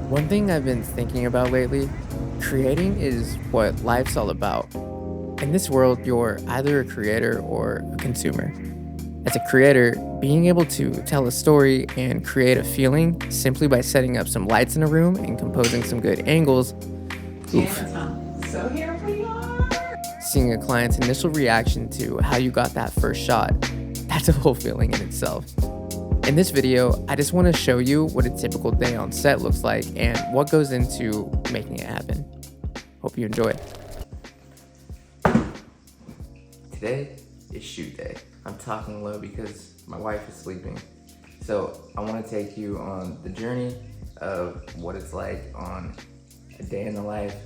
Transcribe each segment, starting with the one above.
One thing I've been thinking about lately, creating is what life's all about. In this world, you're either a creator or a consumer. As a creator, being able to tell a story and create a feeling simply by setting up some lights in a room and composing some good angles, oof. So here we are. Seeing a client's initial reaction to how you got that first shot, that's a whole feeling in itself. In this video, I just want to show you what a typical day on set looks like and what goes into making it happen. Hope you enjoy. Today is shoot day. I'm talking low because my wife is sleeping. So I want to take you on the journey of what it's like on a day in the life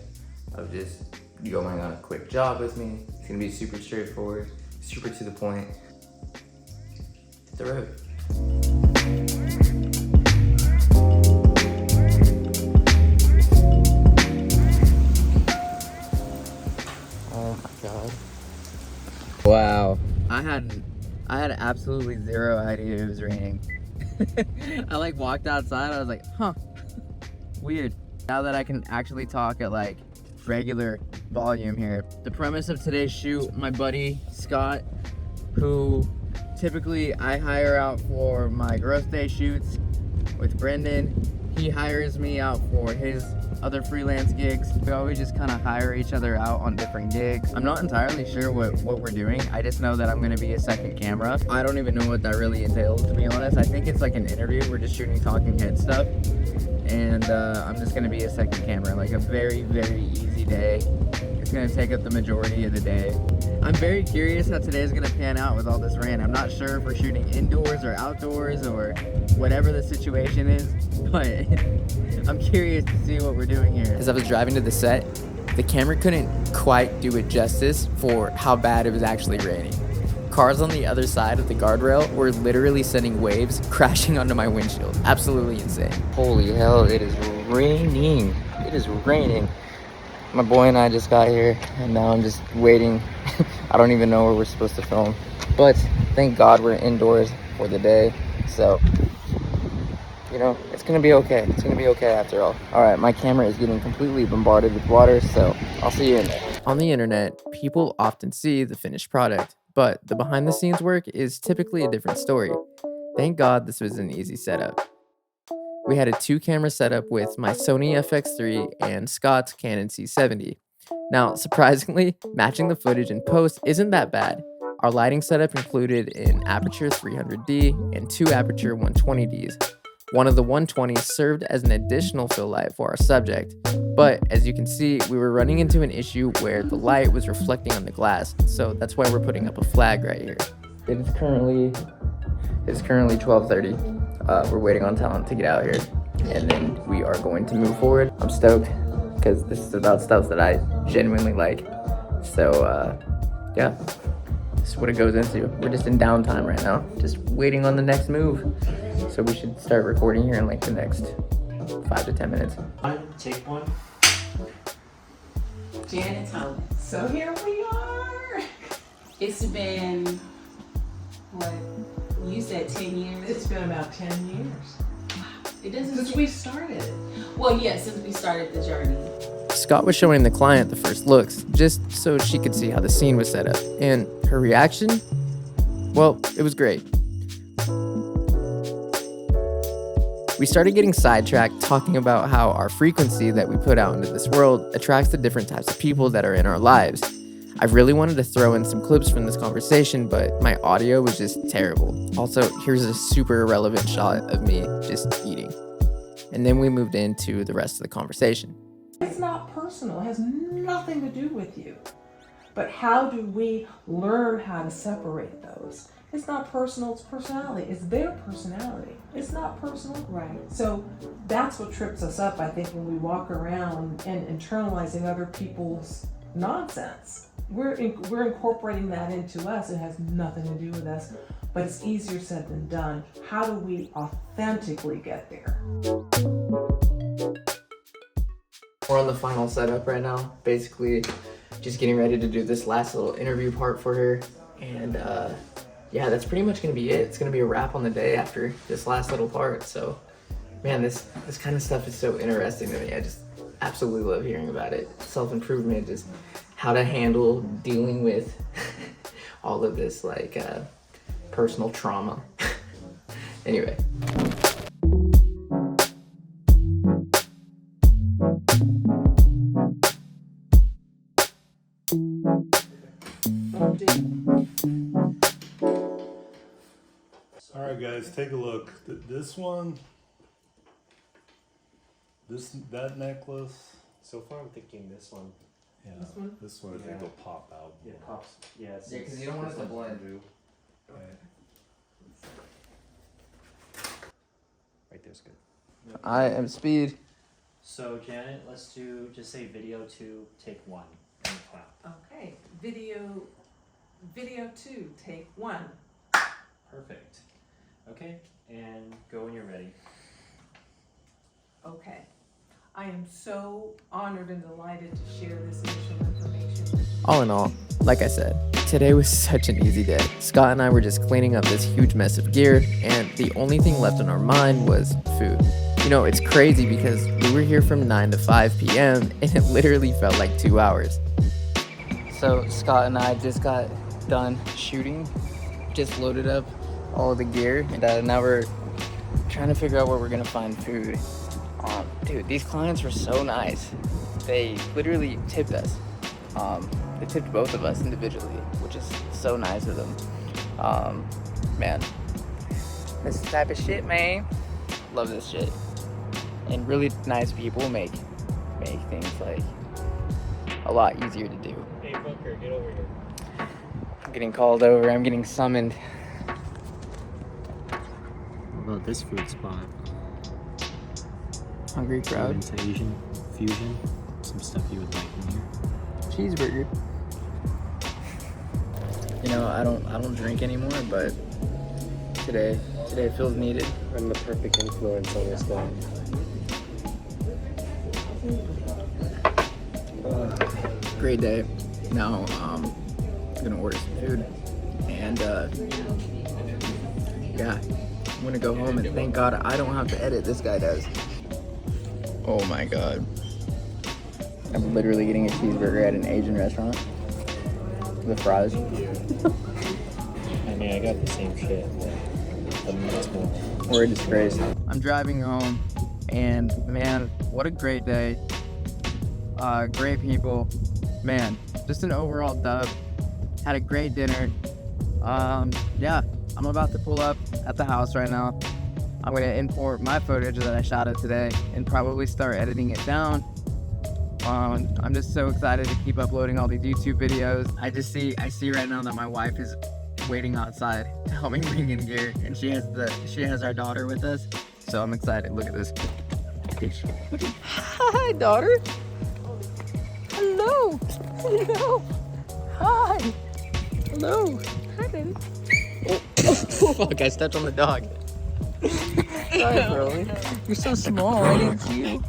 of just going on a quick job with me. It's gonna be super straightforward, super to the point. Hit the road. Oh my god. Wow. I had absolutely zero idea it was raining. I walked outside, I was like, huh, weird. Now that I can actually talk at regular volume here. The premise of today's shoot, my buddy Scott, who typically I hire out for my growth day shoots with Brendan. He hires me out for his other freelance gigs. We always just kind of hire each other out on different gigs. I'm not entirely sure what we're doing. I just know that I'm gonna be a second camera. I don't even know what that really entails, to be honest. I think it's like an interview. We're just shooting talking head stuff. And I'm just gonna be a second camera, like a very, very easy day. It's gonna take up the majority of the day. I'm very curious how today's gonna pan out with all this rain. I'm not sure if we're shooting indoors or outdoors or whatever the situation is, but I'm curious to see what we're doing here. As I was driving to the set, the camera couldn't quite do it justice for how bad it was actually raining. Cars on the other side of the guardrail were literally sending waves crashing onto my windshield. Absolutely insane. Holy hell, it is raining. It is raining. My boy and I just got here, and now I'm just waiting. I don't even know where we're supposed to film. But thank God we're indoors for the day. So, you know, it's gonna be okay. It's gonna be okay after all. All right, my camera is getting completely bombarded with water, so I'll see you in there. On the internet, people often see the finished product, but the behind the scenes work is typically a different story. Thank God this was an easy setup. We had a 2-camera setup with my Sony FX3 and Scott's Canon C70. Now, surprisingly, matching the footage in post isn't that bad. Our lighting setup included an aperture 300D and 2 aperture 120Ds. One of the 120s served as an additional fill light for our subject, but as you can see, we were running into an issue where the light was reflecting on the glass, so that's why we're putting up a flag right here. It's currently 12:30. We're waiting on talent to get out here, and then we are going to move forward. I'm stoked because this is about stuff that I genuinely like. So yeah, this is what it goes into. We're just in downtime right now, just waiting on the next move. So we should start recording here in the next 5 to 10 minutes. Take one. Janet Thomas. So here we are. It's been, what, you said 10 years? It's been about 10 years. It doesn't Since we started. Well, yeah, since we started the journey. Scott was showing the client the first looks, just so she could see how the scene was set up. And her reaction? Well, it was great. We started getting sidetracked talking about how our frequency that we put out into this world attracts the different types of people that are in our lives. I really wanted to throw in some clips from this conversation, but my audio was just terrible. Also, here's a super irrelevant shot of me just eating. And then we moved into the rest of the conversation. It's not personal. It has nothing to do with you. But how do we learn how to separate those? It's not personal, it's personality. It's their personality. It's not personal. Right. So that's what trips us up, I think, when we walk around and internalizing other people's nonsense. We're incorporating that into us. It has nothing to do with us, but it's easier said than done. How do we authentically get there? We're on the final setup right now. Basically, just getting ready to do this last little interview part for her. And yeah, that's pretty much gonna be it. It's gonna be a wrap on the day after this last little part. So Man, this kind of stuff is so interesting to me. I just absolutely love hearing about it. Self-improvement, just how to handle dealing with all of this like personal trauma. Anyway. All right, guys, take a look. This one, that necklace. So far, I'm thinking this one. Yeah, one? this one I think Yeah. will pop out. Yeah, more. pops. Yeah, it's, Yeah, because you don't want it to blend. Okay. Right there's good. I am Speed. So Janet, let's do just say video 2, take 1, and clap. Okay, video 2, take 1. Perfect. Okay, and go when you're ready. Okay. I am so honored and delighted to share this initial information. All in all, like I said, today was such an easy day. Scott and I were just cleaning up this huge mess of gear, and the only thing left on our mind was food. You know, it's crazy because we were here from 9 to 5 p.m. and it literally felt like 2 hours. So Scott and I just got done shooting, just loaded up all of the gear, and now we're trying to figure out where we're gonna find food. Dude, these clients were so nice. They literally tipped us. They tipped both of us individually, which is so nice of them. Man, this type of shit, man. Love this shit. And really nice people make things like a lot easier to do. Hey, fucker, get over here. I'm getting called over. I'm getting summoned. What about this food spot? Hungry crowd. Into Asian fusion. Some stuff you would like in here. Cheeseburger. You know, I don't drink anymore, but today feels needed. I'm the perfect influence on this guy. Great day. Now I'm gonna order some food, and yeah, I'm gonna go home and thank God I don't have to edit. This guy does. Oh my God. I'm literally getting a cheeseburger at an Asian restaurant with fries. I mean, I got the same shit, but much more. We're a disgrace. I'm driving home, and man, what a great day. Great people. Man, just an overall dub. Had a great dinner. Yeah, I'm about to pull up at the house right now. I'm gonna import my footage that I shot of today and probably start editing it down. I'm just so excited to keep uploading all these YouTube videos. I see right now that my wife is waiting outside to help me bring in gear, and she has our daughter with us, so I'm excited. Look at this. Hi, daughter. Hello. Hello. Hi. Hello. Hi, baby. Oh, fuck! I stepped on the dog. Sorry, Pearly. You're so small. I didn't see you.